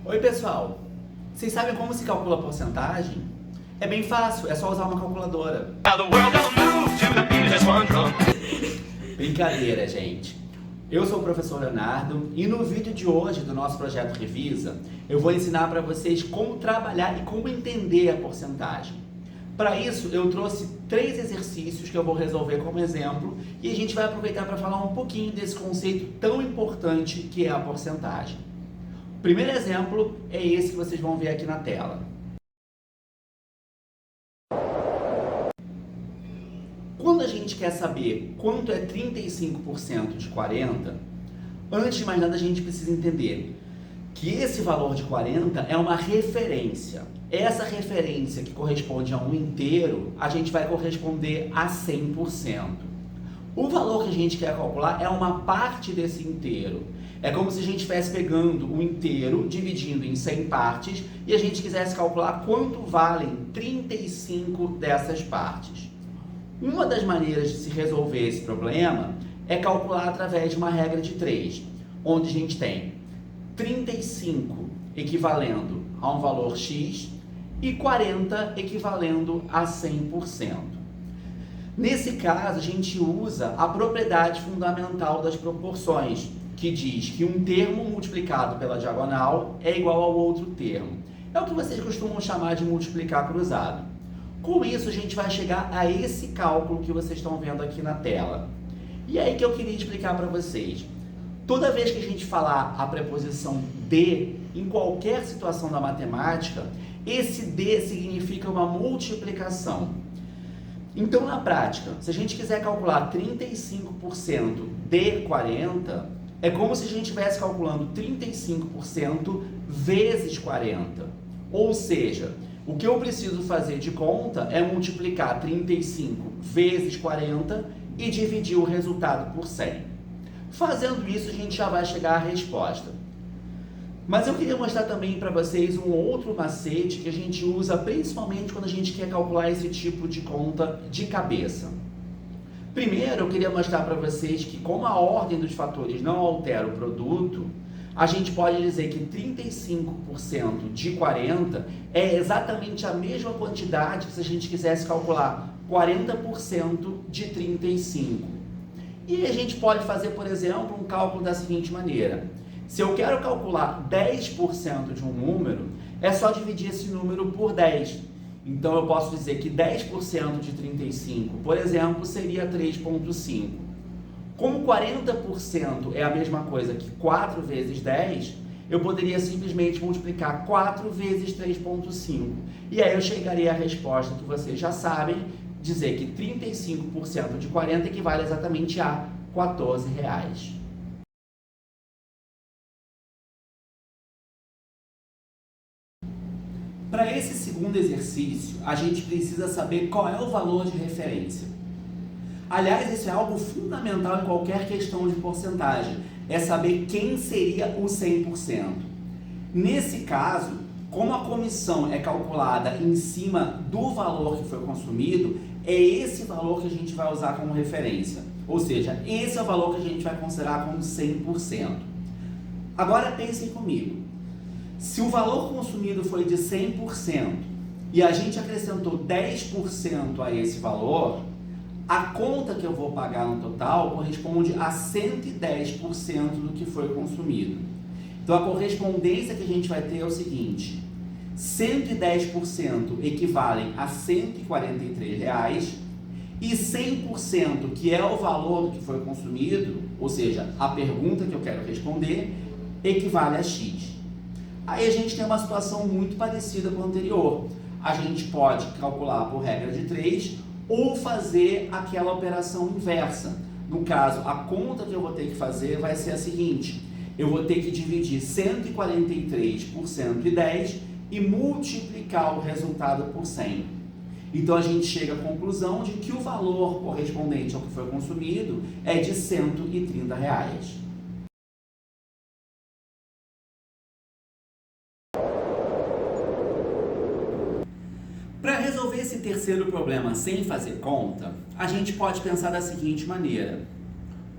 Oi pessoal, vocês sabem como se calcula a porcentagem? É bem fácil, é só usar uma calculadora. Brincadeira, gente. Eu sou o professor Leonardo e no vídeo de hoje do nosso projeto Revisa, eu vou ensinar para vocês como trabalhar e como entender a porcentagem. Para isso, eu trouxe 3 exercícios que eu vou resolver como exemplo e a gente vai aproveitar para falar um pouquinho desse conceito tão importante que é a porcentagem. O primeiro exemplo é esse que vocês vão ver aqui na tela. Quando a gente quer saber quanto é 35% de 40, antes de mais nada a gente precisa entender que esse valor de 40 é uma referência. Essa referência que corresponde a um inteiro, a gente vai corresponder a 100%. O valor que a gente quer calcular é uma parte desse inteiro. É como se a gente estivesse pegando o inteiro, dividindo em 100 partes, e a gente quisesse calcular quanto valem 35 dessas partes. Uma das maneiras de se resolver esse problema é calcular através de uma regra de 3, onde a gente tem 35 equivalendo a um valor X e 40 equivalendo a 100%. Nesse caso, a gente usa a propriedade fundamental das proporções, que diz que um termo multiplicado pela diagonal é igual ao outro termo. É o que vocês costumam chamar de multiplicar cruzado. Com isso, a gente vai chegar a esse cálculo que vocês estão vendo aqui na tela. E aí que eu queria explicar para vocês. Toda vez que a gente falar a preposição de em qualquer situação da matemática, esse de significa uma multiplicação. Então, na prática, se a gente quiser calcular 35% de 40, é como se a gente estivesse calculando 35% vezes 40. Ou seja, o que eu preciso fazer de conta é multiplicar 35 vezes 40 e dividir o resultado por 100. Fazendo isso, a gente já vai chegar à resposta. Mas eu queria mostrar também para vocês um outro macete que a gente usa principalmente quando a gente quer calcular esse tipo de conta de cabeça. Primeiro, eu queria mostrar para vocês que como a ordem dos fatores não altera o produto, a gente pode dizer que 35% de 40 é exatamente a mesma quantidade que se a gente quisesse calcular 40% de 35. E a gente pode fazer, por exemplo, um cálculo da seguinte maneira. Se eu quero calcular 10% de um número, é só dividir esse número por 10. Então eu posso dizer que 10% de 35, por exemplo, seria 3,5. Como 40% é a mesma coisa que 4 vezes 10, eu poderia simplesmente multiplicar 4 vezes 3,5. E aí eu chegaria à resposta que vocês já sabem, dizer que 35% de 40 equivale exatamente a R$14. Para esse segundo exercício, a gente precisa saber qual é o valor de referência. Aliás, isso é algo fundamental em qualquer questão de porcentagem, é saber quem seria o 100%. Nesse caso, como a comissão é calculada em cima do valor que foi consumido, é esse valor que a gente vai usar como referência. Ou seja, esse é o valor que a gente vai considerar como 100%. Agora pensem comigo. Se o valor consumido foi de 100% e a gente acrescentou 10% a esse valor, a conta que eu vou pagar no total corresponde a 110% do que foi consumido. Então a correspondência que a gente vai ter é o seguinte: 110% equivalem a R$143 e 100%, que é o valor do que foi consumido, ou seja, a pergunta que eu quero responder, equivale a X. Aí a gente tem uma situação muito parecida com a anterior. A gente pode calcular por regra de 3 ou fazer aquela operação inversa. No caso, a conta que eu vou ter que fazer vai ser a seguinte: eu vou ter que dividir 143 por 110 e multiplicar o resultado por 100. Então a gente chega à conclusão de que o valor correspondente ao que foi consumido é de R$130. Para resolver esse terceiro problema sem fazer conta, a gente pode pensar da seguinte maneira.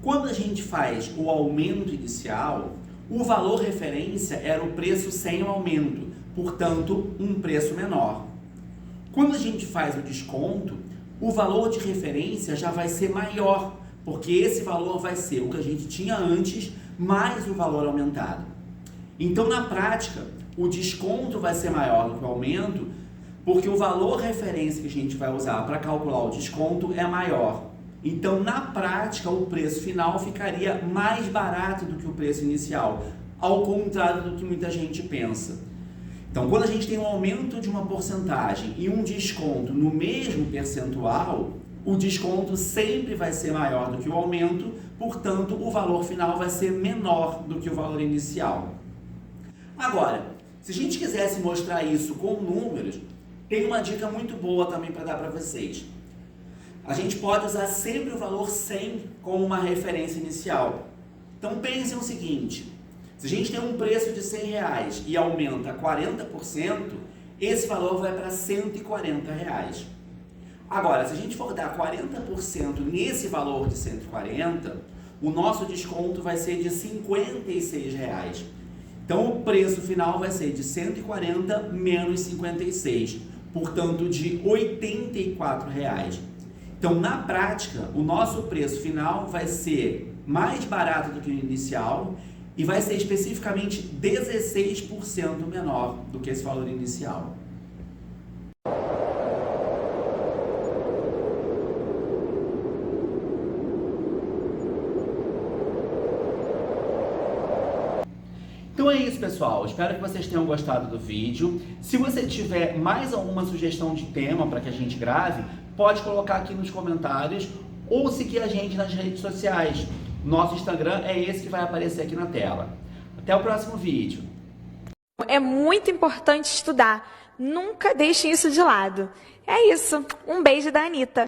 Quando a gente faz o aumento inicial, O valor referência era o preço sem o aumento, portanto, um preço menor. Quando a gente faz o desconto, o valor de referência já vai ser maior, porque esse valor vai ser o que a gente tinha antes, mais o valor aumentado. Então, na prática, o desconto vai ser maior do que o aumento, porque o valor referência que a gente vai usar para calcular o desconto é maior. Então, na prática, o preço final ficaria mais barato do que o preço inicial, ao contrário do que muita gente pensa. Então, quando a gente tem um aumento de uma porcentagem e um desconto no mesmo percentual, o desconto sempre vai ser maior do que o aumento, portanto, o valor final vai ser menor do que o valor inicial. Agora, se a gente quisesse mostrar isso com números, tem uma dica muito boa também para dar para vocês. A gente pode usar sempre o valor 100 como uma referência inicial. Então pensem o seguinte, se a gente tem um preço de R$100 e aumenta 40%, esse valor vai para R$140. Agora, se a gente for dar 40% nesse valor de 140, o nosso desconto vai ser de R$56. Então, o preço final vai ser de 140 menos 56, portanto, de R$84. Então, na prática, o nosso preço final vai ser mais barato do que o inicial e vai ser especificamente 16% menor do que esse valor inicial. Então é isso, pessoal. Espero que vocês tenham gostado do vídeo. Se você tiver mais alguma sugestão de tema para que a gente grave, pode colocar aqui nos comentários ou seguir a gente nas redes sociais. Nosso Instagram é esse que vai aparecer aqui na tela. Até o próximo vídeo. É muito importante estudar. Nunca deixem isso de lado. É isso. Um beijo da Anitta.